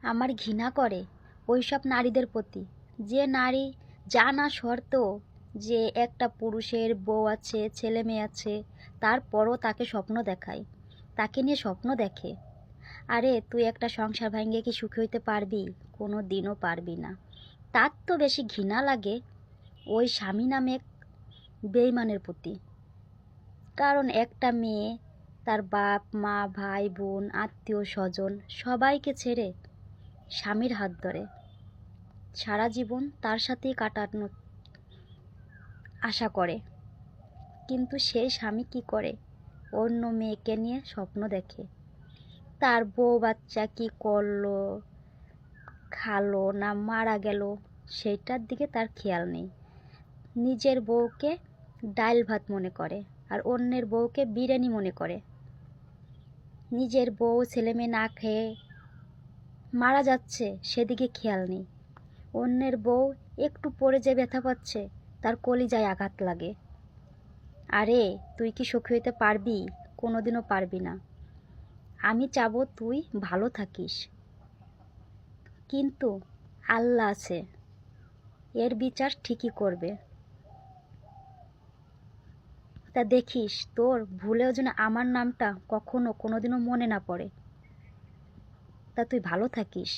আমার ঘৃণা করে ওইসব নারীদের প্রতি, যে নারী জানা সত্ত্বেও যে একটা পুরুষের বউ আছে, ছেলে মেয়ে আছে, তারপরও তাকে স্বপ্ন দেখায়, তাকে নিয়ে স্বপ্ন দেখে। আরে তুই একটা সংসার ভাঙিয়ে কি সুখী হইতে পারবি? কোনো দিনও পারবি না। তার তো বেশি ঘৃণা লাগে ওই স্বামী নামে বেইমানের প্রতি। কারণ একটা মেয়ে তার বাপ মা ভাই বোন আত্মীয় স্বজন সবাইকে ছেড়ে স্বামীর হাত ধরে সারা জীবন তার সাথেই কাটানোর আশা করে, কিন্তু সেই স্বামী কি করে? অন্য মেয়েকে নিয়ে স্বপ্ন দেখে। তার বউ বাচ্চা কি করলো, খালো না মারা গেল, সেইটার দিকে তার খেয়াল নেই। নিজের বউকে ডাল ভাত মনে করে আর অন্যের বউকে বিরিয়ানি মনে করে। নিজের বউ ছেলে মেয়ে না খেয়ে মারা যাচ্ছে সেদিকে খেয়াল নেই। অন্যের বউ একটু পড়ে যে ব্যথা পাচ্ছে তার কলিজায় আঘাত লাগে। আরে তুই কি সুখী হইতে পারবি? কোনোদিনও পারবি না। আমি চাবো তুই ভালো থাকিস, কিন্তু আল্লাহ আছে, এর বিচার ঠিকই করবে। তা দেখিস তোর ভুলেও যেন আমার নামটা কখনো কোনোদিনও মনে না পড়ে। তা তুই ভালো থাকিস।